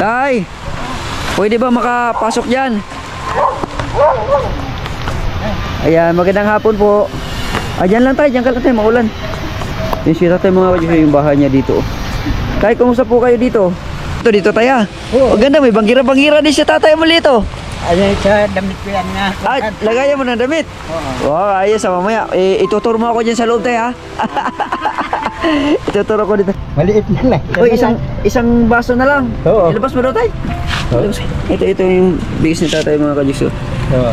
Tay, pwede ba makapasok dyan? Ayan, magandang hapon po. Ayan lang tayo, dyan ka lang tayo, maulan. Yung sira tayo mga kadyos, yung bahay niya dito. Tay, kumusta po kayo dito? Dito tayo. Oh, ganda, may bangira-bangira din si tatay mo dito. Ano sa damit ko yan na. Lagayan mo ng damit. Wow, ayos, mamaya. Ituturo mo ako dyan sa loob tayo, ha? Ituturo ko dito. Maliit na lang. Uy, isang baso na lang. Oo. Ilabas mo daw tayo. Ito yung biggest ni tatay mga kadyos.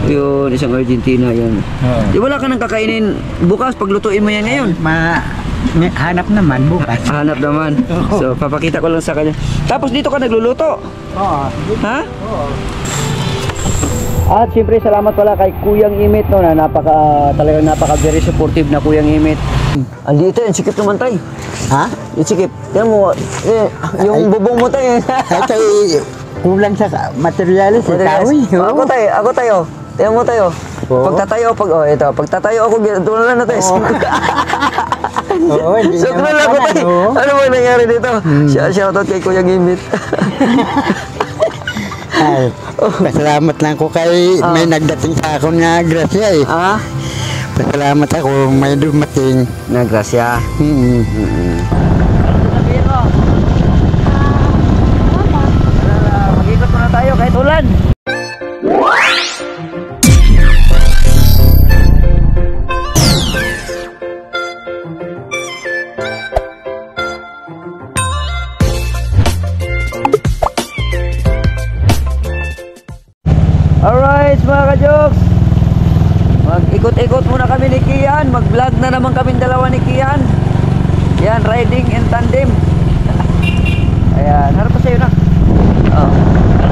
Yun, isang Argentina yan. Di wala ka nang kakainin bukas, paglutuin mo yan ngayon. Hanap naman bukas. Hanap naman. So, papakita ko lang sa kanya. Tapos dito ka nagluluto? Oo. Ha? Oo. At siyempre salamat pala kay Kuyang Imit no, na talagang very supportive na Kuyang Imit. Andito yung sikip naman tay. Ha? Yung sikip. Yan mo, yung bubong mo tay. Ito kulang sa materyales. Ako tayo. Tingnan mo tayo. Pagtatayo, pagtatayo ako, doon lang na tayo. Oo, hindi so, naman lang ako tayo. Ano ba nangyari dito? Shoutout kay Kuyang Imit. Ay, pasalamat lang ko kay may nagdating sa akin nga grasya eh. Pasalamat ako may dumating na grasya. Ano sabihin mo? Mag-ikot muna tayo kahit ulan. Alright mga ka-jokes, mag-ikot-ikot muna kami ni Kian. Mag-vlog na naman kami dalawa ni Kian. Yan, riding in tandem. Ayan, harap pa sa'yo na. Ano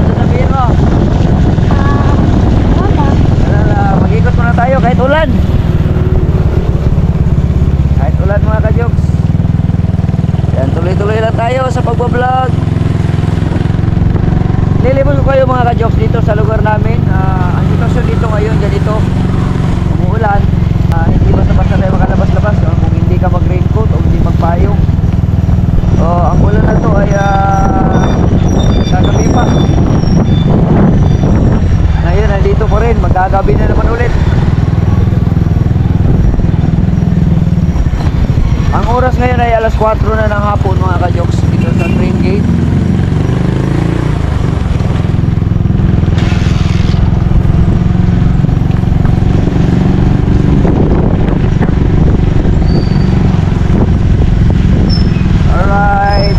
sasabihin mo? Mag-ikot muna tayo kahit ulan. Kahit ulan mga ka-jokes. Yan, tuloy-tuloy lang tayo sa pagbablog. Lilibot ko kayo mga ka-jokes dito sa lugar namin. Ang sitwasyon dito ngayon, ganito umuulan, hindi basta-basta tayo makalabas-labas kung hindi ka mag-raincoat o hindi magpayong. Ang ulan na to ay gagabi pa. Ngayon nandito po rin, magagabi na naman ulit. Ang oras ngayon ay alas 4 na ng hapon mga ka-jokes dito sa train gate.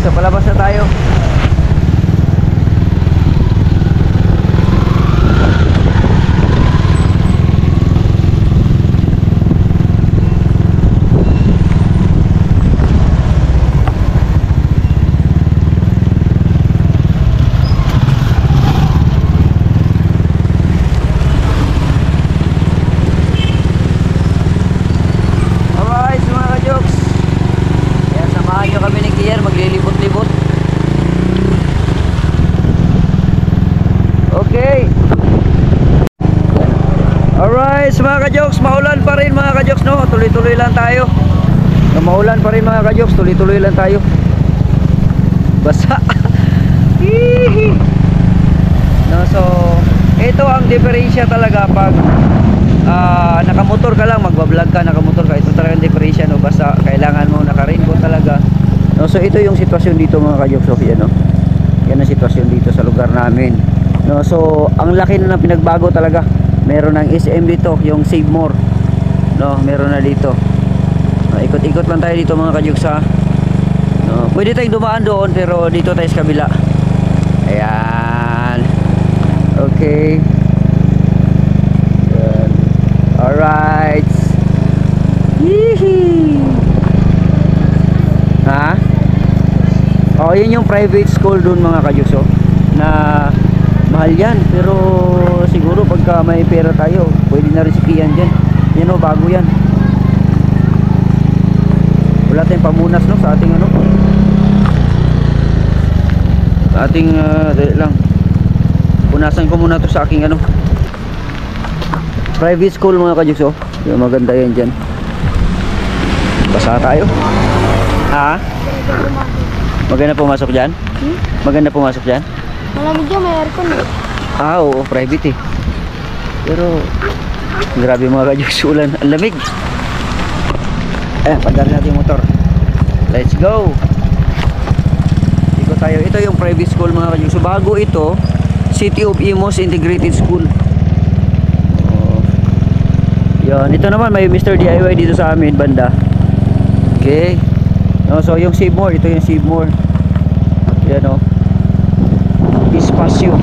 So palabas na tayo. Alright mga ka-jokes, kaya samahan nyo kami ni Kian, maglilibot-libot. Okay. Alright mga ka-jokes, maulan pa rin mga ka-jokes no. Tuloy-tuloy lang tayo. Maulan pa rin mga ka-jokes, tuloy-tuloy lang tayo. Basa. No, so ito ang diferensya talaga pag nakamotor ka lang, magbablog ka, nakamotor ka. Ito talaga ang diferensya no, basta kailangan mo naka-raincoat talaga. No, so ito yung sitwasyon dito mga ka-jokes, so yan no. Yan ang sitwasyon dito sa lugar namin. No, so ang laki na ng pinagbago talaga. Meron ng SM dito, yung Save More. No, meron na dito. Ikot-ikot lang tayo dito mga ka-jokes ha. No, pwede tayong dumaan doon pero dito tayo sa kabila. Ayan. Okay. Ayan. Alright. Hihi. Ha? Oh, yun yung private school doon mga ka-jokes oh, na mahal yan, pero siguro pagka may pera tayo pwede na riskihan dyan. Yan o, bago yan. Wala tayong pamunas no sa ating ano, sa ating dali lang, punasan ko muna to sa aking ano, private school mga ka-jokes oh. Yung maganda yan dyan. Basa tayo. Ha? Maganda pumasok dyan? Maganda pumasok dyan? Malamig dyan, may aircon eh. Oo, private eh. Pero, grabe mga kajuks, ulan. Ang lamig. Pagdarin natin yung motor. Let's go. Iko tayo. Ito yung private school mga kajuks. So, bago ito, City of Imos Integrated School. Yan. Ito naman, may Mr. DIY dito sa amin, banda. Okay. So, yung Save More. Ito yung Save More. Yan o. Espasyo.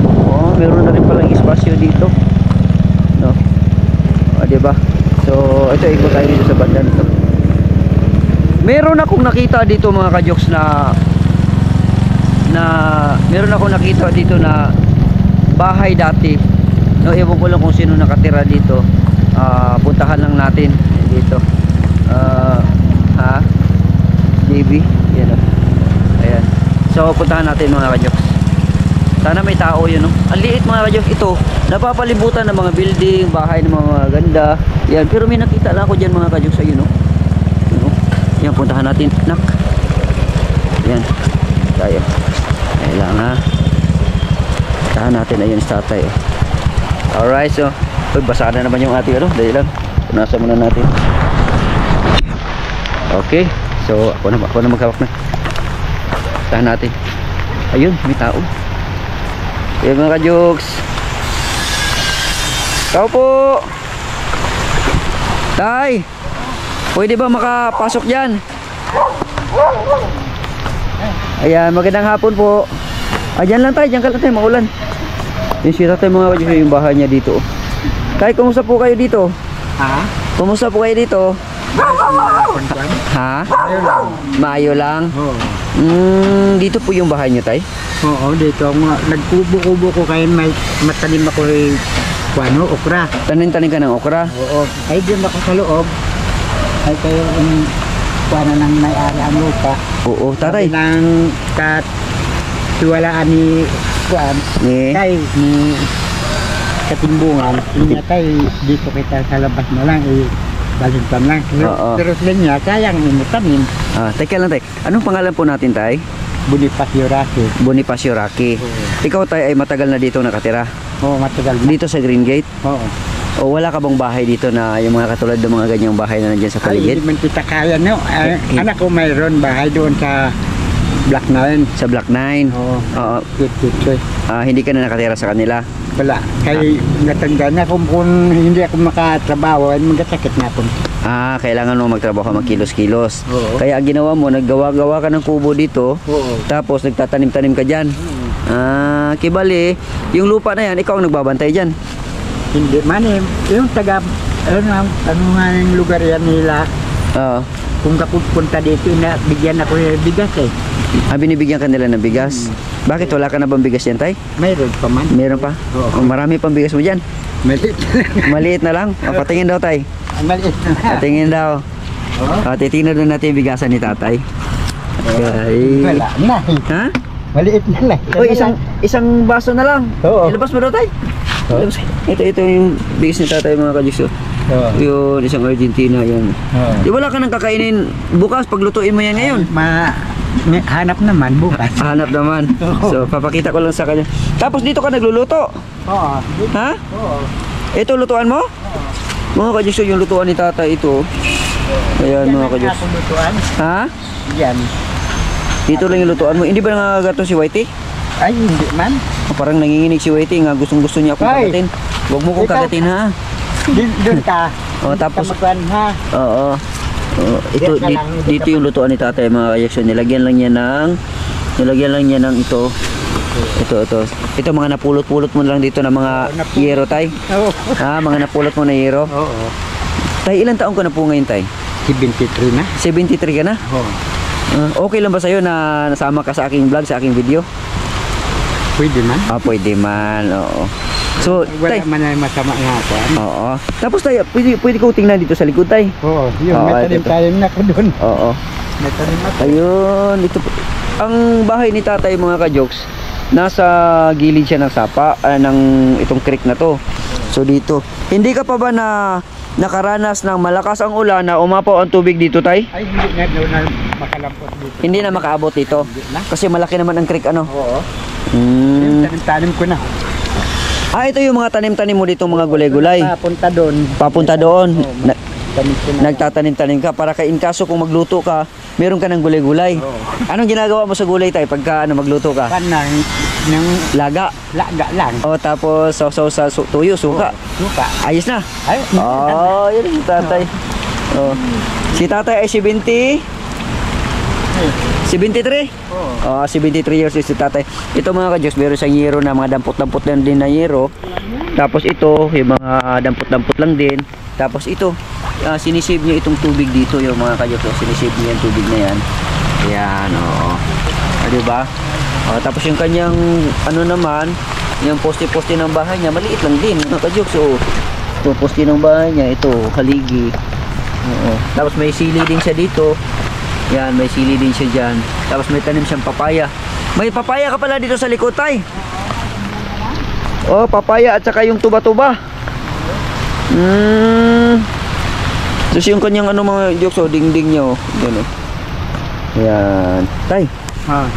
Meron na rin palang espasyo dito. No? Diba? So, ito ikot tayo dito sa banda nito. Meron akong nakita dito mga kajoks meron akong nakita dito na bahay dati. No, ewan ko lang kung sino nakatira dito. Puntahan lang natin dito. JB. Yan o. Ayan. So, puntahan natin mga kajoks. Sana may tao yun, no? Ang liit mga kajoks. Ito, napapalibutan ng mga building, bahay ng mga ganda. Yan, pero may nakita lang ako dyan mga kajoks. Ayun, no? Yan, puntahan natin. Nak. Yan. Tayo. Ayan lang, ha? Puntahan natin. Ayun, sa tatay. Alright, so. Uy, basa na naman yung ating, ano? Dahil lang. Punasan muna natin. Okay. So, ako na maghawak na. Puntahan natin. Ayun, may tao. Ayan mga kajoks. Tao po. Tay, pwede ba makapasok dyan? Ayan, magandang hapon po. Dyan lang tayo, dyan ka lang tayo, maulan. Yung sira tayo mga kajoks, yung bahay niya dito. Tay, kumusta po kayo dito? Ha? Kumusta po kayo dito? Ha? Maayo lang? Oo. Dito po yung bahay niyo, tay? Oo, dito nagkubo-kubo ko kaya may matalim ako okra. Tanim-tanim ka ng okra? Oo. Ay, diyan ako sa loob. Ay, kayo yung ng may-ari ang lupa. Oo, tatay. Sabi ng katiwalaan ni Katimbungan. Niya tay, dito kita sa labas na lang. Balintan lang. Oo. Pero sila niya, sayang imutamin. Teka lang, tay. Anong pangalan po natin, tay? Bonifacio Raki. Bonifacio Raki. Ikaw, tay, ay matagal na dito nakatira? Oo, matagal na. Dito sa Green Gate? Oo. O wala ka bang bahay dito na yung mga katulad ng mga ganyang bahay na nandiyan sa Ay, paligid? hindi man kita kaya, no? Anak ko mayroon bahay doon sa Black 9. Sa Block 9? Oo. Oo. Good. Hindi ka na nakatira sa kanila? Wala. Kaya natanda na kung hindi ako makatrabaho, ay magkasakit na ako. Kailangan mo magtrabaho, magkilos-kilos. Oo. Kaya ang ginawa mo, naggawa-gawa ka ng kubo dito, Oo. tapos nagtatanim-tanim ka dyan. Kibali, yung lupa na yan, ikaw ang nagbabantay dyan. Hindi man eh. Yung taga, ano nga yung lugar yan nila, Oo. kung kapunta dito, bigyan ako ng bigas eh. Binibigyan ka nila ng bigas. Bakit wala ka na bang bigas yan, tay? Mayroon pa man. Meron pa? Oo. Marami pang bigas mo dyan. Maliit. Maliit na lang. Patingin daw, tay. Maliit na. Patingin daw. Oo. Titingnan doon natin yung bigasan ni tatay. Okay. Wala na. Ha? Maliit na lang. Uy, isang baso na lang. Oo. Ilabas mo daw, tay. Oo. Ito yung bigas ni tatay, mga kajuks. Oo. Yun, isang Argentina, yun. Oo. Di wala ka nang kakainin bukas, paglutuin mo yan ngayon. Hanap naman bukas. Hanap naman. Oo. So, papakita ko lang sa kanya. Tapos dito ka nagluluto. Oo. Ha? Oo. Ito lutuan mo? Mga kajuks, yung lutuan ni tatay ito. Ayan, mga kajuks. Ako lutuan. Ha? Yan. Dito lang yung lutuan mo. Hindi ba nangagato si Whitey? Ay, hindi man. Parang nanginginig si Whitey nga gustong-gusto niya akong Ay! kagatin. Huwag mo kong Ikaw- kagatin, ha? Doon ka. Tapos, Tamakuan ha. oo. Ito, Yan ka lang, hindi dito ka yung lutuan ni tatay, mga kajuks. Nilagyan lang niya ng ito. Ito mga napulot-pulot mo lang dito ng mga yero, tay. Oo. Mga napulot mo na yero. Oo. Tay, ilang taong ka na po ngayon, tay? 73 na. 73 ka na? Oo. Okay lang ba sa'yo na nasama ka sa aking vlog, sa aking video? Pwede man. Pwede man, oo. So, tay, Wala man na masama nga ako. oo. Tapos tay, pwede ko tingnan dito sa likod, tay. Oo. Yun, Oo, may ito. talim na ako doon. Oo. May talim ako. Ayun, ito po. Ang bahay ni tatay, mga kajoks, nasa gilid siya ng sapa, ng itong creek na to. So dito, hindi ka pa ba nakaranas ng malakas ang ulan na umapaw ang tubig dito, tay? Ay, hindi na doon na makalampot dito. Hindi na makaabot dito. Hindi na. Kasi malaki naman ang creek, ano? Oo. Hmm. tanim ko na. Ito yung mga tanim-tanim mo dito, mga gulay-gulay. Papunta doon. Papunta doon. Tanim ko na. Nagtatanim-tanim ka para in kaso kung magluto ka, meron ka ng gulay-gulay. Anong ginagawa mo sa gulay tayo pagka magluto ka? Kanang ng Laga. laga lang. Tapos sausaw sa tuyo, suka. Suka. Ayos na. Ay, Yun si tatay. Si tatay ay 73? 73 years si tatay. Ito mga ka-Diyos, meron siyang yero na mga dampot-dampot lang din na yero. Tapos ito, yung mga dampot-dampot lang din. Tapos ito, sinisave niya itong tubig dito, yung mga ka-Diyos. Sinisave niya yung tubig na yan. Ayan, diba? Tapos yung kanyang, naman, yung poste-poste ng bahay niya, maliit lang din, mga ka-Diyos. Ito, poste ng bahay niya, ito, haligi. Tapos may sili din siya dito. Yan, may sili din siya dyan. Tapos may tanim siyang papaya. May papaya ka pala dito sa likod, tay. Papaya at saka yung tuba-tuba. Tapos yung kanyang mga jokes, ding-ding niya, Yan, Yan. Tay,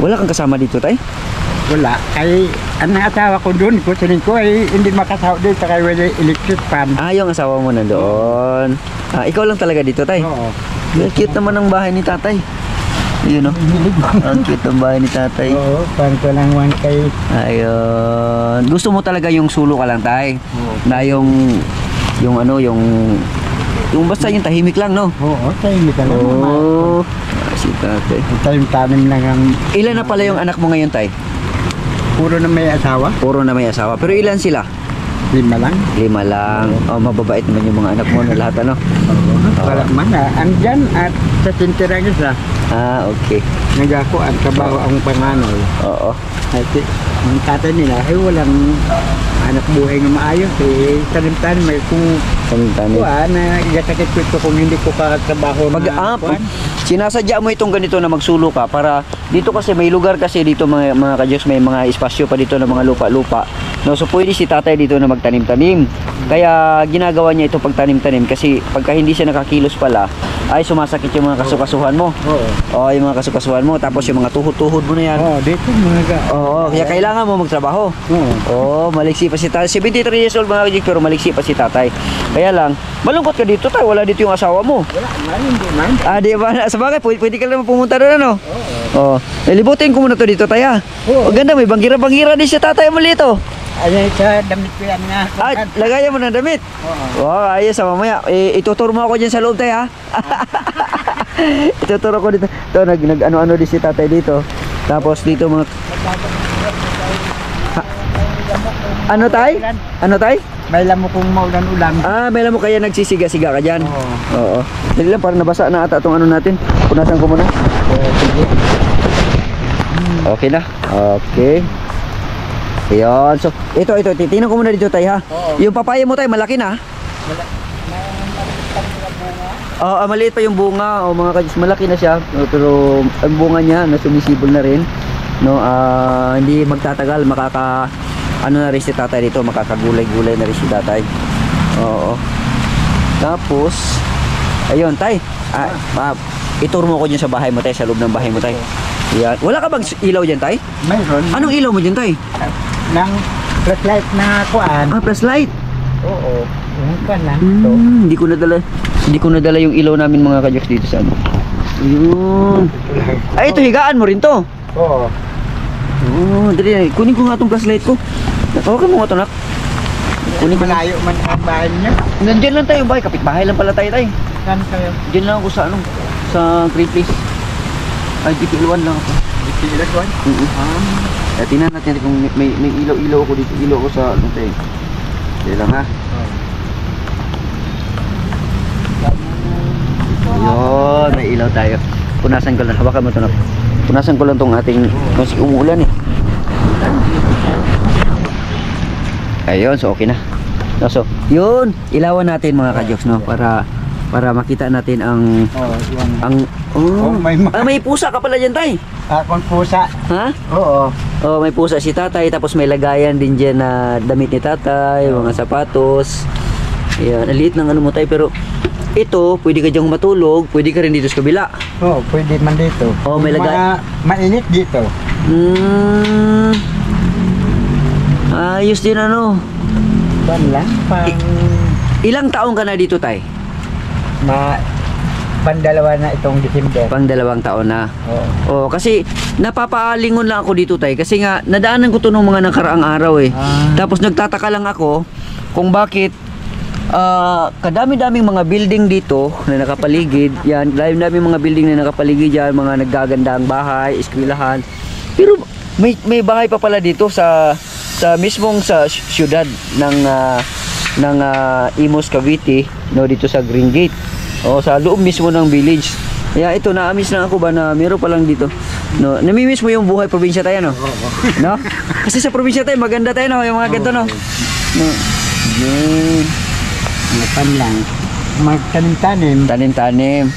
wala kang kasama dito, tay? wala. Kay ang asawa ko doon, kusining ko ay hindi makasawa doon sa kaya wala electric fan. Yung asawa mo nandoon. Ikaw lang talaga dito, tay? Oo. Cute naman ang bahay ni tatay. Yun, ang cute ang bahay ni tatay. Oo, panto lang one kay. Ayun. Gusto mo talaga yung sulo ka lang, tay? Na yung basta yung tahimik lang, no? Oo, tahimik ka lang. Si tatay. Tanim lang ang. Ilan na pala yung anak mo ngayon, tay? Puro na may asawa. Puro na may asawa. Pero ilan sila? 5 lang. 5 lang. Mababait naman yung mga anak mo na lahat, ano? Wala man andyan at sa tintirang isa. Okay. Nagako at trabaho ang panganay. Oo. At ang tatay nila ay walang anak buhay na maayos tanim-tanim may kung Tanim-tanim. na igasakit ko ito kung hindi ko kakatrabaho Sinasadya mo itong ganito na magsulo ka para dito kasi may lugar kasi dito mga ka-Diyos, may mga espasyo pa dito ng mga lupa-lupa. No, so pwede si tatay dito na magtanim-tanim. Kaya ginagawa niya ito pagtanim-tanim kasi pagka hindi siya nakakilos pala ay sumasakit yung mga kasukasuhan mo. Oo. Yung mga kasukasuhan mo tapos yung mga tuhod-tuhod mo na yan. Dito mga Kaya kailangan mo magtrabaho. Maliksi pa si tatay. 73 years old mga ka-Diyos pero maliksi pa si tatay. Kaya lang, malungkot ka dito tayo. Wala dito yung asawa mo. Wala, hindi man. Di ba? Sabagay, pwede ka lang pumunta doon, ano? Libutin ko muna to dito, taya. Ganda, may bangira-bangira din siya tatay mo dito. Ayan, sa damit ko yan nga. Lagayan mo ng damit. Ayos, mamaya. Ituturo mo ako dyan sa loob, tayo, ha? Ituturo ko dito. Ito, nag-ano-ano din si tatay dito. Tapos dito mga... Ano, tay? Ano, tay? May lamo kong maulan-ulan. May alam mo kaya nagsisiga-siga ka dyan? Oo. Dali lang, parang nabasa na ata itong ano natin. Punasan ko muna. Sige. Okay na. Okay. Ayan. So, ito. Tingnan ko muna dito, tay, ha? Yung papaya mo, tay, malaki na. Maliit pa yung bunga. Mga ka-Diyos, malaki na siya. Pero ang bunga niya, sumisibol na rin. No, hindi magtatagal, ano na rin si tatay dito, makakagulay-gulay na rin si tatay. Tapos, ayun, tay. Ituro mo ko dyan sa bahay mo, tay, sa loob ng bahay mo, tay. Yan. Wala ka bang ilaw dyan, tay? Mayroon. Anong ilaw mo dyan, tay? Ng flashlight na kuan. Flashlight. Oo. Yung kuan lang. Hindi ko nadala yung ilaw namin mga ka-Diyos dito sa ano. Ayun. Ito, higaan mo rin to. Oo. Dali. Kunin ko nga itong flashlight ko. Okay mo nga ito, nak. Kunin ko na. Malayo man ang bahay niya. Nandiyan lang tayo, bahay. Kapit-bahay lang pala tayo, tay. Saan kayo? Diyan lang ako sa sa Great Place. GPL1 lang ako. GPL1? Tingnan natin kung may ilaw-ilaw ako dito. Ilaw ako sa tayo. Diyan lang, ha. Ayun, may ilaw tayo. Punasan ko lang. Hawakan mo ito, nak. Punasan ko lang itong ating kasi umuulan, eh. Ayun, so okay na. So, yun, ilawan natin mga ka-Diyos, no, para makita natin may pusa ka pala diyan, tay. Akong pusa. Ha? Oo. May pusa si tatay, tapos may lagayan din diyan na damit ni tatay, mga sapatos. Ayan, aliit ng ano mo, tay, pero ito, pwede ka diyang matulog, pwede ka rin dito sa kabila. Oo, pwede man dito. May lagay. Mainit dito. Ayos din ano. Ban lang, Ilang taong ka na dito, tay? pandalawa na itong December. Pang 2 taon na. Oo. Oh, kasi napapaalingon lang ako dito, tay, kasi nga nadaanan ko to nung mga nakaraang araw eh. Tapos nagtataka lang ako kung bakit kadami-daming mga building dito na nakapaligid. Yan, daming mga building na nakapaligid yan, mga naggagandang bahay, eskwelahan. Pero may bahay pa pala dito sa mismong sa syudad ng Imus Cavite, no, dito sa Green Gate. O sa loob mismo ng village. Kaya ito, na-amiss lang ako ba na meron pa lang dito. No, namimiss mo yung buhay probinsya tayo, no? No? Kasi sa probinsya tayo maganda tayo, no, yung mga ganito, no. No. Yun. Pan lang. Magtanim-tanim. Tanim-tanim.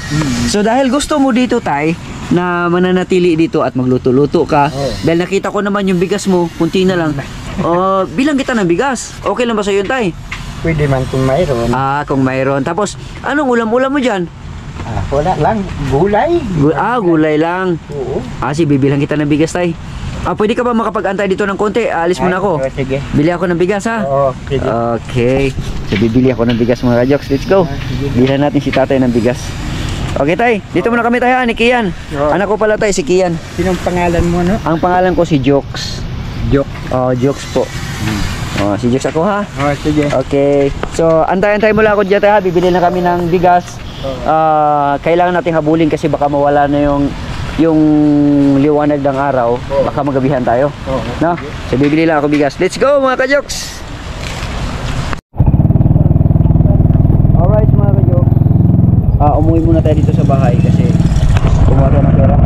So dahil gusto mo dito, tay, na mananatili dito at magluto-luto ka, dahil nakita ko naman yung bigas mo, kunti na lang. Bilang kita ng bigas. Okay lang ba sa yun, tay? Pwede man kung mayroon. Kung mayroon. Tapos, anong ulam-ulam mo dyan? Wala lang. Gulay. Gulay lang. Oo. Sige, bibilang kita ng bigas, tay. Pwede ka ba makapag-antay dito ng konti? Alis muna ako. Sige. Bili ako ng bigas, ha? Oo, sige. Okay. So, bibili ako ng bigas, mga kajoks. Let's go. Bilhan natin si tatay ng bigas. Okay, tay. Dito muna kami, tay, ha? Ni Kian. Anak ko pala, tay, si Kian. Sinong pangalan mo, no? Ang pangalan ko si Jokes. Jokes po. Si Jokes ako, ha? Sige. Okay. So, antay-antay mo lang ako dyan, tay, ha? Bibili na kami ng bigas. Kailangan natin habulin kasi baka mawala na yung liwanag ng araw. Baka magabihan tayo. No? So, bibili lang ako bigas. Let's go, mga kajoks! Alright, mga kajoks. Umuwi muna tayo dito sa bahay kasi kumuha tayo ng pera.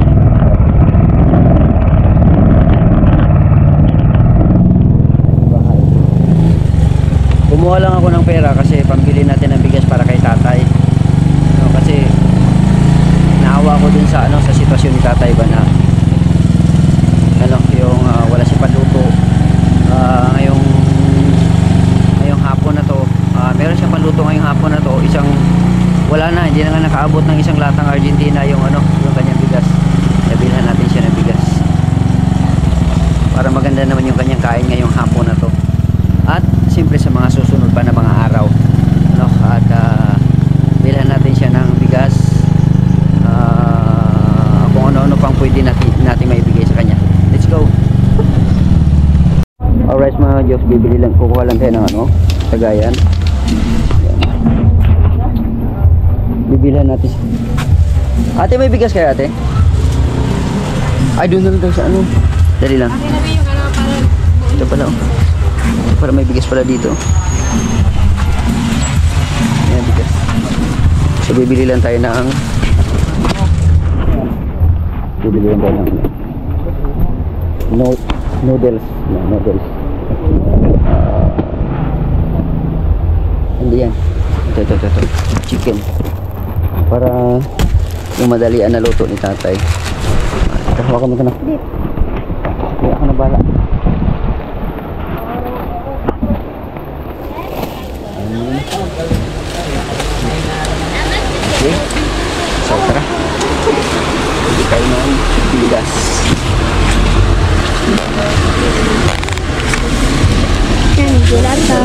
Kumuha lang ako ng pera kasi pambili natin ng bigas para kay tatay. No, kasi naawa ko dun sa sa sitwasyon ni tatay ba na yung wala si panluto. Ngayong hapon na to, meron siyang panluto ngayong hapon na to, wala na, hindi na nga nakaabot ng isang latang Argentina yung kanyang bigas. Nabilhan natin siya ng bigas para maganda naman yung kanyang kain ngayong hapon na to, at siyempre sa mga susunod pa na mga araw, no? At bilhan natin siya ng bigas, kung ano-ano pang pwede natin maibigay sa kanya. Let's go. Alright, mga Diyos, kukuha lang tayo ng tagayan. Bibilhan natin. Ate, may bigas kayo, ate? Ay, doon na lang tayo sa dali lang. Ito pala, para may bigas pala dito. Ayan, bigas. So, bibili lang tayo ng noodles. Hindi yan. Ito. Chicken. Para yung madalian na luto ni tatay. Hawakan mo ito na. Hindi ako na bala. Okay. So, tara. Hindi tayo ng bigas. Yan, gulata.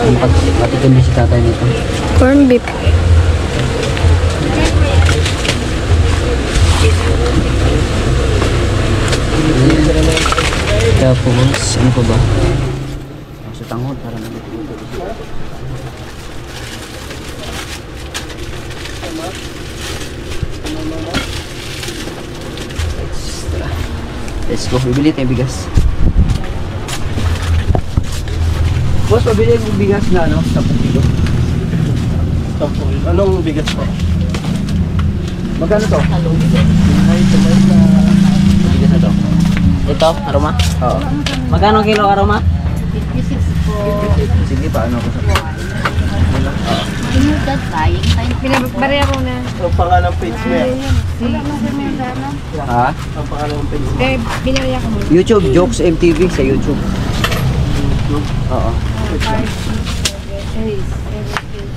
Matitin si tatay nito. Corn beef. Tapos, ano pa ba? Sa tanghod, para nalito. Let's go, bibili tayong bigas. Boss, pabili yung bigas na 10 kilo. Anong bigas po? Magkano to? Bigas na to. Ito, aroma? Oo. Magkano kilo aroma? 56 po. Sige, paano ko sa... Pinutad buying time. Pinabariya ko na. Ang pangalang page mo yan? Wala mo sa mga dana. Ha? Ang pangalang page mo? Binariya ko mo. YouTube, Jokes MTV sa YouTube. Oo.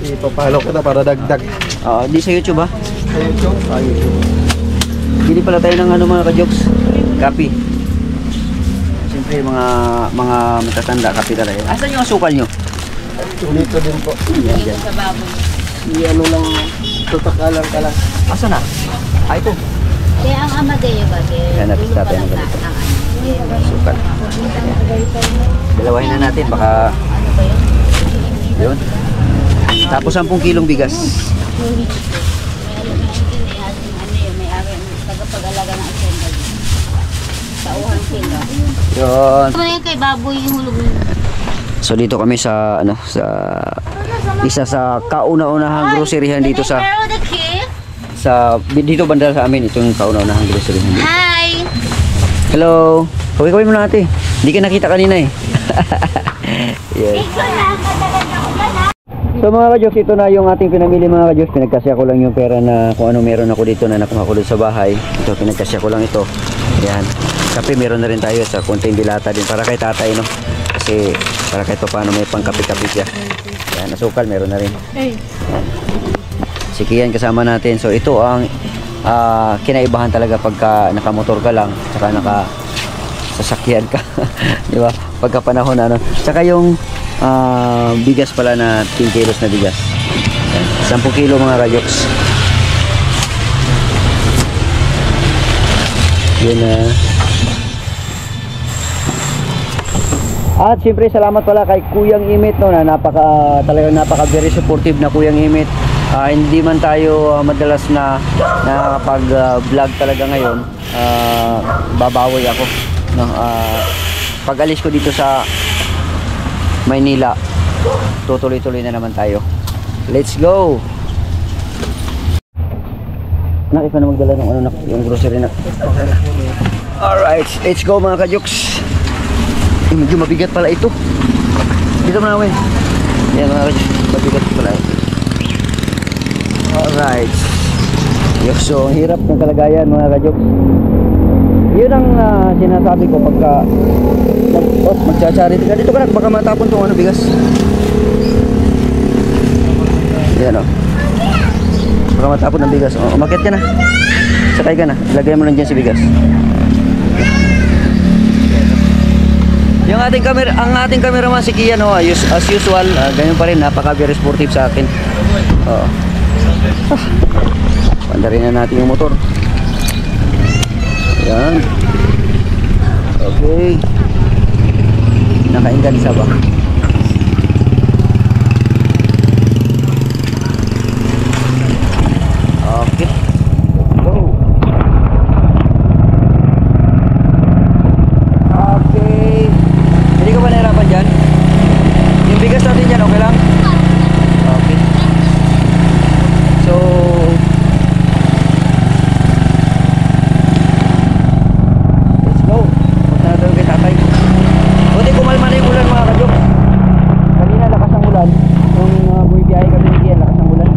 Ipapalo kita para dagdag. Oo, di sa YouTube ha? Sa YouTube? YouTube. Bili pala tayo ng mga ka-jokes. Copy. Siyempre Siyempre, mga matatanda, kapital eh. Asan yung asukal nyo? Dito din po. Yan, yan. Ano lang, tutakalan ka lang. Asan na? Ito. Kaya ang Amadeo ba? Yan, natin tatay ng ganito. Asukal. Dalawahin na natin, baka... Yun. Tapos 10 kilong bigas. Tagapag-alaga ng asenda. Sa uhang sila. Yun. Ano yan kay baboy yung hulog? So dito kami sa isa sa kauna-unahang groceryhan dito sa dito banda sa amin, itong kauna-unahang groceryhan dito. Hi! Hello. Kaway mo na ate. Hindi ka nakita kanina eh. Yes. So mga kajoks, ito na yung ating pinamili mga kajoks. Pinagkasya ko lang yung pera na kung ano meron ako dito na nakuha ko dito sa bahay. Ito, pinagkasya ko lang ito. Ayan. Kape meron na rin tayo sa konting dilata din para kay tatay, no? Kasi para kahit paano may pangkape-kape siya. Ayan, asukal meron na rin. Ayan. Sikiyan kasama natin. So ito ang kinaibahan talaga pagka nakamotor ka lang, saka sasakyan ka. Di ba? Pagka panahon na ano. Saka yung bigas pala na 10 kilos na bigas. Ayan. 10 kilo mga kajoks. Yun na. At siyempre salamat pala kay Kuyang Imit, no, na talagang napaka very supportive na Kuyang Imit. Hindi man tayo madalas na nakapag vlog talaga ngayon, babawi ako, no. Pag alis ko dito sa Maynila, tutuloy-tuloy na naman tayo. Let's go. Nakita na magdala ng ano, yung grocery na. Alright, let's go mga kajoks. Medyo mabigat pala ito. Dito mo na, Wen. Yan mga kajoks, mabigat pala ito. Alright. So, ang hirap ng kalagayan mga kajoks. Yun ang sinasabi ko pagka magcha-charity ka. Dito ka na, baka matapon itong ano, bigas. Yan o. Baka matapon ng bigas. O, umakyat ka na. Sakay ka na. Ilagay mo lang dyan si bigas. Yung ating cameraman si Kian, no, as usual, ganyan pa rin, napaka very sportive sa akin. Oo. Pandarin na natin yung motor. Yan. Okay. Nakaingansa ba? Okay. Go. Okay. Hindi ka ba nahirapan dyan? Yung bigas natin dyan, okay lang? Okay. So, let's go. Punta na tayo kay tatay. Buti kumalma na yung ulan mga kajoks. Kanina lakas ang ulan. Nung bumibiyahe kami ni Kian, lakas ang ulan.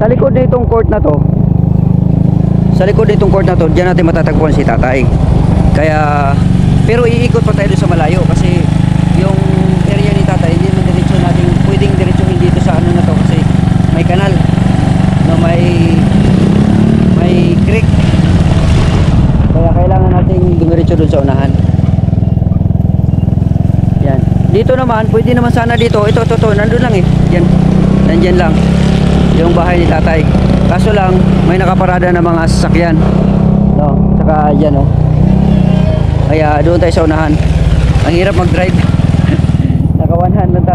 Sa likod na itong court na to, diyan natin matatagpuan si tatay. Kaya, pero iikot pa tayo sa malayo kasi yung area ni tatay, hindi naman diretso natin pwedeng diretsuhin dito sa ano na to kasi may kanal, no, may creek. Kaya kailangan natin dumiretso doon sa unahan. Yan. Dito naman, pwede naman sana dito. Ito, nandun lang eh. Yan. Nandyan lang yung bahay ni tatay. Kaso lang, may nakaparada na mga sasakyan. No, saka yan, no. Kaya doon tayo sa unahan. Ang hirap mag-drive. Naka-one-hand lang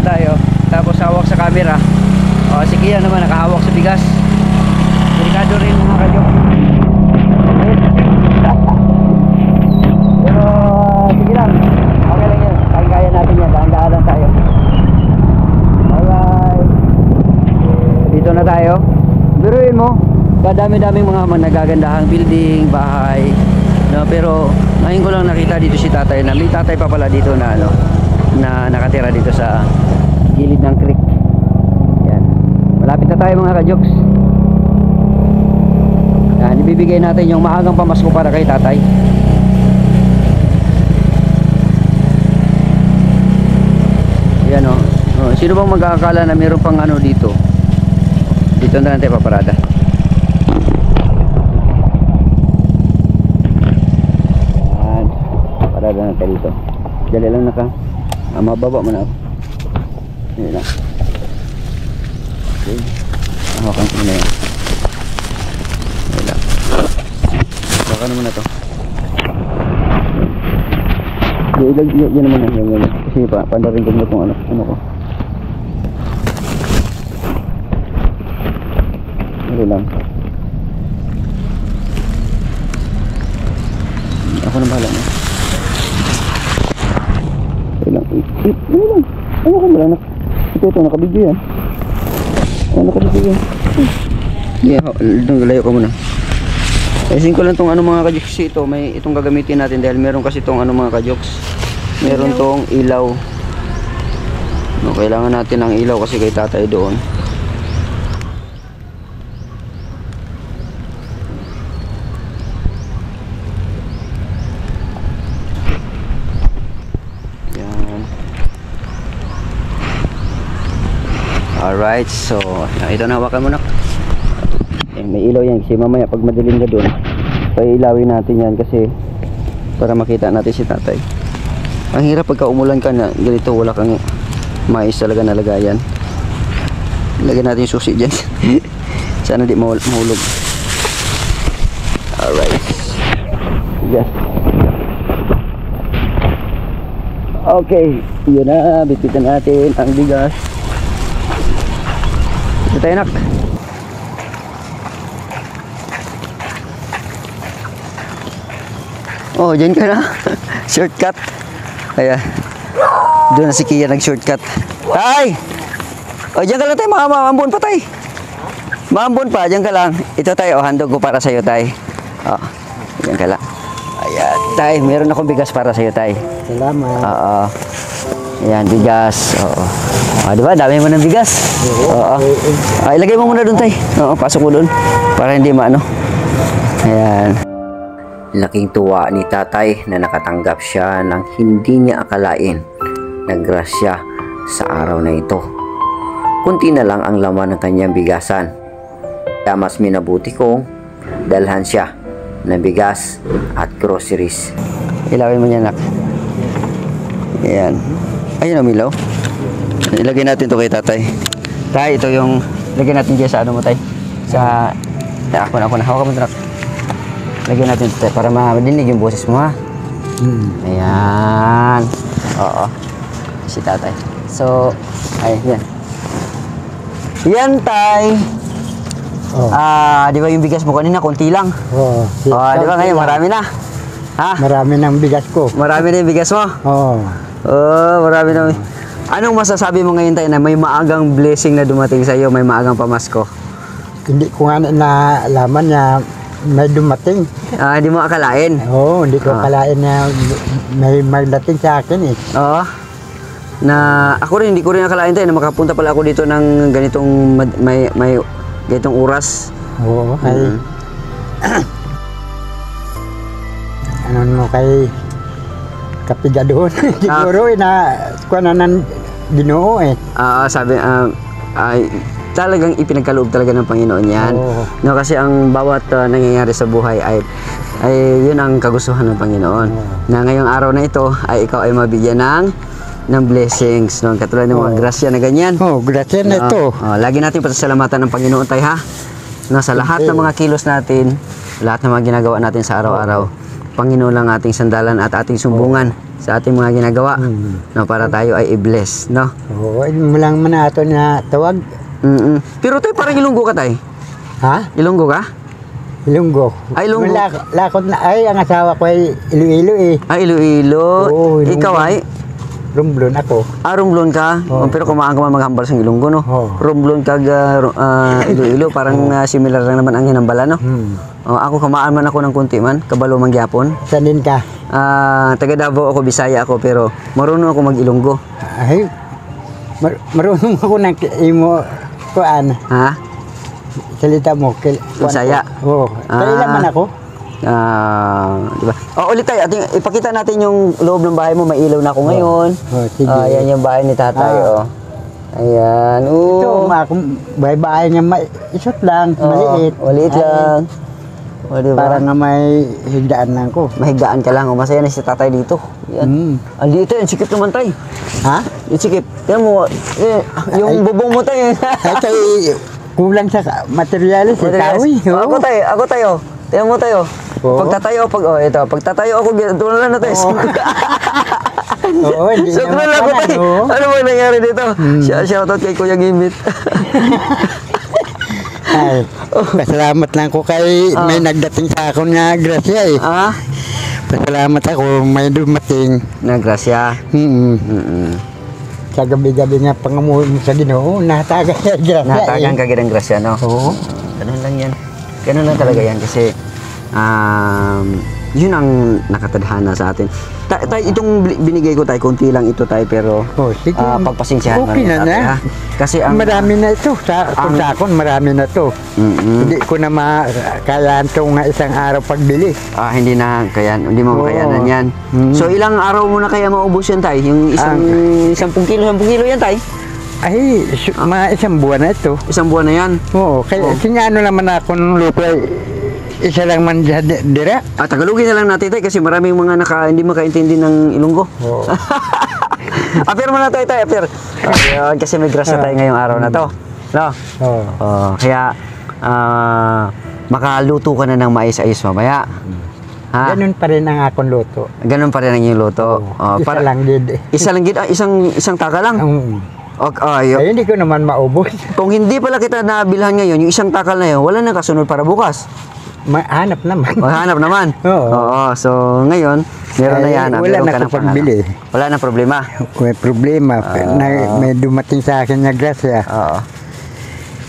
tayo. Tapos hawak sa camera. O, si Kian naman nakahawak sa bigas. Delikado rin mga kajoks. Pero sige lang. Okay lang yan. Kaya natin yan. Dahan-dahan lang tayo. Alright. Dito na tayo. Biruin mo, kadami-daming mga nagagandahang building, bahay, no, pero ngayon ko lang nakita dito si tatay, na may tatay pa pala dito na ano, na nakatira dito sa gilid ng creek. Yan. Malapit na tayo mga kajoks. Yan, ibibigay natin yung maagang pamasko para kay tatay. Yan, oh. Oh, sino bang mag-aakala na meron pang ano dito? Dito na lang tayo paparada. Yan. Parada na tayo dito. Dali lang naka. Mababa mo na ako. Yan lang. Okay. Hawakan ko na yan. Yan lang. Hawakan naman na to. Yan naman yan. Kasi pandarin ko na itong ano ko. Ano lang. Ako na bahala na. Ano lang. Ano lang. Ano ka lang. Ito, nakabidyo yan. Nakabidyo yan. Layo ka muna. Ayusin ko lang itong ano mga kajoks ito. May itong gagamitin natin dahil meron kasi itong ano mga kajoks. Meron tong ilaw. No, kailangan natin ng ilaw kasi kay tatay doon. Yan. Alright, so ito na, hawakan mo na. May ilaw yan kasi mamaya pag madilim ka doon, pailawin natin yan kasi para makita natin si tatay. Ang hirap pagka umulan ka na ganito, wala kang mais talaga nalagayan. Lagyan natin yung susi dyan. Sana di mahulog. Alright. Yes. Okay, yun na, bipitan natin ang bigas. Ito tayo nak. Oh, dyan ka na. Shortcut. Ayan. Doon na si Kia nag-shortcut. Tay! O, dyan ka lang tayo. Maambon pa tay. Maambon pa. Dyan ka lang. Ito tayo. O, handog ko para sa'yo tay. O, dyan ka lang. Ayan. Tay, meron akong bigas para sa'yo tay. Salamat. Oo. Ayan, bigas. Oo. O, diba? Dami mo ng bigas. Oo. Ilagay mo muna doon tay. Oo, pasok mo doon. Para hindi maano. Ayan. Laking tuwa ni tatay na nakatanggap siya ng hindi niya akalain na grasya sa araw na ito. Kunti na lang ang laman ng kanyang bigasan. Kaya mas minabuti kong dalhan siya ng bigas at groceries. Ilawin mo niya nak. Ayan. Ayun ang ilaw. Ilagay natin ito kay tatay. Tay, ito yung lagyan natin dyan sa ano mo tay. Sa ako na. Hawakan mo nak. Lagyan natin ito para madinig yung boses mo ha. Ayan. Oo. Si tatay. So, ay, yan. Yan tay. Oh. Di ba yung bigas mo kanina, konti lang? Oh, Di ba ngayon, marami na? Ha? Marami ng bigas ko. Marami na yung bigas mo? Oh. Marami na. Anong masasabi mo ngayon tay na may maagang blessing na dumating sa iyo, may maagang pamasko? Hindi ko nga nalaman na may dumating. Hindi mo akalain? Oo, hindi ko akalain na may magdating sa akin eh. Oo. Na ako rin, hindi ko rin akalain tayo na makapunta pala ako dito ng ganitong may ganitong oras. Oo, kay ano mo kay kapiga doon. Siguro na kuha na ng Ginoo eh. Sabi ay talagang ipinagkaloob talaga ng Panginoon yan. Oo. No, kasi ang bawat nangyayari sa buhay ay yun ang kagustuhan ng Panginoon. Na ngayong araw na ito ay ikaw ay mabigyan ng blessings, no? Katulad ng mga grasya na ganyan. Oh, grasya na ito. Lagi natin pasasalamatan ng Panginoon tayo ha. No, sa lahat ng mga kilos natin, lahat ng mga ginagawa natin sa araw-araw, Panginoon lang ating sandalan at ating sumbungan sa ating mga ginagawa, no, para tayo ay i-bless, no? Oo, mulang man ato na tawag. Pero tayo parang Ilonggo ka tay. Ha? Ilonggo ka? Ilonggo. Ay, Ilonggo. Lakot na ay ang asawa ko ay Iloilo eh. Iloilo. Oo, Ilonggo. Ikaw ay? Rumblon ako. Romblon ka? Oo. Pero kumaan ka man maghambal sa Ilonggo, no? Oo. Romblon ka Iloilo, parang similar lang naman ang hinambala, no? Ako kumaan man ako ng kunti man, kabalo man gyapon. Saan din ka? Taga Davao ako, Bisaya ako, pero marunong ako mag-Ilonggo. Ay, marunong ako ng imo kuan. Ha? Salita mo. Bisaya? Oo. Kailan man ako? Diba? Ulit tayo, ipakita natin yung loob ng bahay mo. May ilaw na ako ngayon. Sige. Yan yung bahay ni tatay. Ayan. Ito, Oo. bye-bye nga isot lang, maliit. Maliit lang. O, diba? Para nga may higdaan lang ko. Mahigaan ka lang. O, masaya na si tatay dito. Yan. Ang dito, yung sikip naman tay. Ha? Yung sikip. Yan mo, yung bubong mo tay. Ay, kay kulang sa materialis, kahoy. Ako tayo. Tingnan mo tayo. Oo. Pagtatayo, pagtatayo ako, tunan na tayo. Oo, hindi So, naman tunan ako pala, tayo. no? Ano ba nangyari dito? Shoutout kay Kuya Gimit. Ay, pasalamat lang ko kay may nagdating sa akin nga grasya eh. Ah? Pasalamat ako may dumating. Nagrasya. Sa gabi-gabi nga pangamuhin mo sa Ginoo, nataga sa grasya Natagang eh. kagirang grasya, no? Oo. Ganun lang yan. Ganun lang talaga yan kasi yun ang nakatadhana sa atin. Itong binigay ko tayo, konti lang ito tayo, pero Oh, sige. pagpasensyahan Okay na na. ha? Kasi ang Marami na ito. Kung sa akin, marami na to. Hindi ko na makayaan ito nga isang araw pagbili. hindi na kaya hindi mo Oo. makayanan yan. So ilang araw mo na kaya maubos yan tayo? Yung isang 10 kilo yan tayo? Ay, mga isang buwan na ito. Isang buwan na yan. Oo, kaya sinyano naman ako ng luto ay isa lang man dira. Tagalogin na lang natin tayo kasi maraming mga hindi makaintindi ng Ilonggo. Oo. Apir mo na tayo. Ayun, kasi may grasya tayo ngayong araw na to. No? Oo. Kaya makaluto ka na ng mais-ayos mamaya. Ha? Ganun pa rin ang akong luto. Ganun pa rin ang iyong luto. Isa lang din. Isa lang gid, isang taka lang. Ay, hindi ko naman maubos. Kung hindi pala kita nabilhan ngayon, yung isang takal na yun, wala nang kasunod para bukas. Hanap naman. Maghanap naman. Oo. So ngayon, meron na yan. Wala Meron na ka ng pagbili. Wala na problema. May problema. May dumating sa akin na grasya. Oo.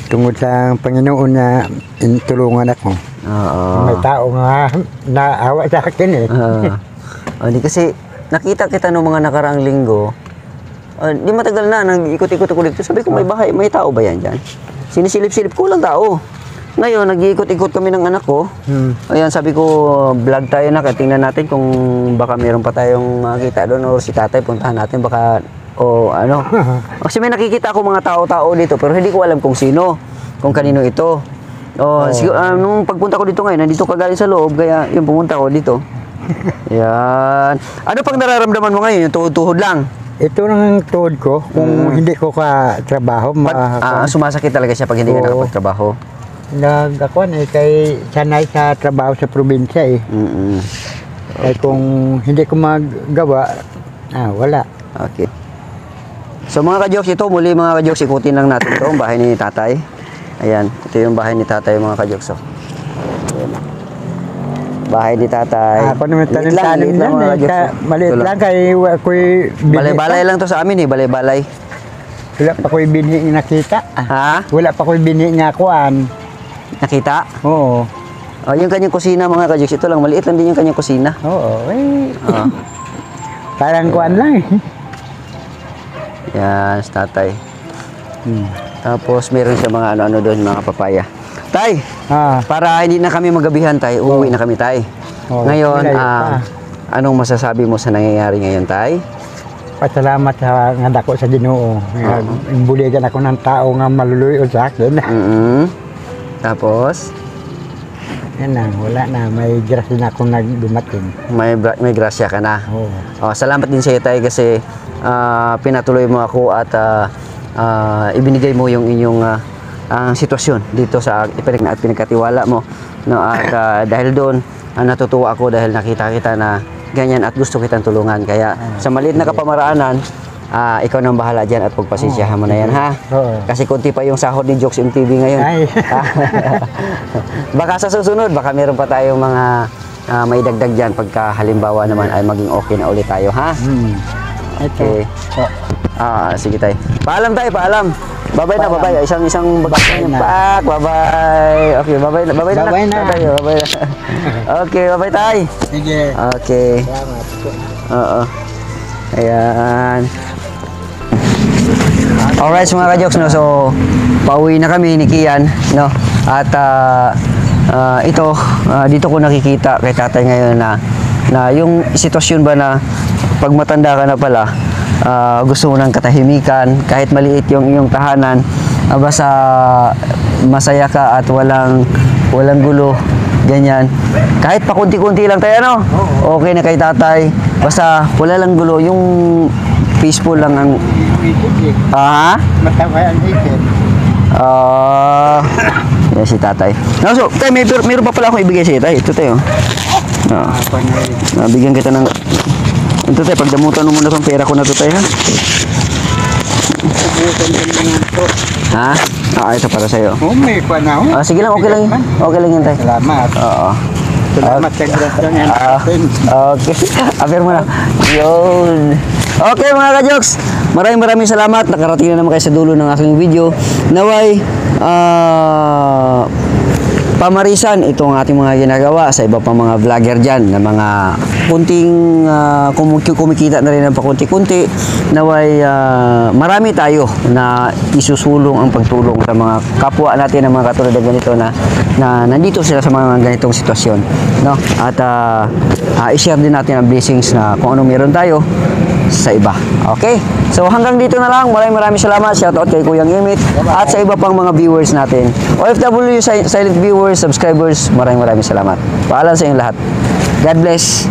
Tungod sa Panginoon na tulungan ako. Oo. May tao nga naawa sa akin eh. Hindi kasi nakita kita noong mga nakaraang linggo. Di matagal na, nag-ikot-ikot ako dito. Sabi ko, may bahay, may tao ba yan dyan? Sinisilip-silip ko lang tao. Ngayon, nag-iikot-ikot kami ng anak ko. Ayan, sabi ko, vlog tayo na. Tingnan natin kung baka meron pa tayong makita doon or si tatay, puntahan natin. Baka, ano. Kasi may nakikita ako mga tao-tao dito, pero hindi ko alam kung sino, kung kanino ito. Nung pagpunta ko dito ngayon, nandito ka galing sa loob, kaya yung pumunta ko dito. Ayan. Ano pang nararamdaman mo ngayon? Yung tuhod-tuhod lang? Ito lang ang tuhod ko. Kung hindi ko ka-trabaho, Sumasakit talaga siya pag hindi ka nakapagtrabaho. nag-akuan eh, kay sanay sa trabaho sa probinsya eh. Kaya kung hindi ko maggawa, wala. Okay. So mga ka-jokes, ito muli mga ka-jokes, ikutin lang natin ito, ang bahay ni tatay. Ayan, ito yung bahay ni tatay mga ka-jokes. Ayan. Bahay ni tatay. Ako naman tanim-tanim lang, yan mga eh. ka-jokes. Maliit lang kay ako'y Balay-balay lang to sa amin eh, balay-balay. Wala pa ko'y binhi nga nakita. Ha? Wala pa ko'y binhi nga kuan. Nakita? Oo. Yung kanyang kusina mga ka-jokes, ito lang, maliit lang din yung kanyang kusina. Oo. Parang kuan lang eh. Yan, sa tatay. Tapos meron siya mga ano-ano doon, mga papaya. Tay, para hindi na kami magabihan tay, uuwi na kami tay. Ngayon, anong masasabi mo sa nangyayari ngayon tay? Pasalamat sa nga dako sa Ginoo. Imbuligan ako ng tao nga maluluyo sa akin. Tapos? Yan na, wala na. May grasya na akong nagdumating. May grasya ka na. Oo. Salamat din sa iyo tay kasi pinatuloy mo ako at ibinigay mo yung inyong sitwasyon dito sa at pinagkatiwala mo. No? At dahil doon, natutuwa ako dahil nakita kita na ganyan at gusto kitang tulungan. Kaya sa maliit na kapamaraanan, ikaw nang bahala dyan at pagpasensyahan mo na yan ha. Kasi konti pa yung sahod ni Jokes MTV ngayon. Baka sa susunod, baka meron pa tayong mga may dagdag dyan pagka halimbawa naman ay maging okay na ulit tayo ha. Okay. Sige tayo. Paalam tayo, paalam. Babay na, babay. Isang bagay na. Pak, babay. Okay, babay na. Babay na tayo. Babay na. Okay, babay tayo. Sige. Okay. Salamat. Oo. Ayan. Alright, mga ka-jokes, no? So, pauwi na kami ni Kian, no? At ito, dito ko nakikita kay tatay ngayon na yung sitwasyon ba na pag matanda ka na pala, gusto mo ng katahimikan, kahit maliit yung iyong tahanan, basta masaya ka at walang gulo, ganyan. Kahit pa kunti-kunti lang tayo, ano? Okay na kay tatay. Basta wala lang gulo, yung peaceful lang ang... Ah? Mataway ang isip. Yan si tatay. No, so, tay, meron pa pala akong ibigay sa'yo, tay. Ito tayo. Bigyan kita ng... Ito tayo, pagdamutan mo muna pang pera ko na ito tayo, ha? Ha? Ito para sa'yo. May panahon. Sige lang, okay lang yun. Okay lang yun, tay. Salamat. Oo. Salamat sa grasyon yan natin. Okay. Apir mo na. Yun. Okay mga ka-jokes. Maraming salamat. Nakarating na naman kayo sa dulo ng aking video. Naway, pamarisan itong ating mga ginagawa sa iba pang mga vlogger dyan na mga kunting kumikita na rin ng pakunti-kunti. Naway, marami tayo na isusulong ang pagtulong sa mga kapwa natin na mga katulad ng ganito na nandito sila sa mga ganitong sitwasyon, no? At i-share din natin ang blessings na kung ano meron tayo sa iba. Okay? So hanggang dito na lang. Maraming salamat. Shoutout kay Kuyang Imit at sa iba pang mga viewers natin. OFW, silent viewers, subscribers, maraming salamat. Paalam sa inyong lahat. God bless.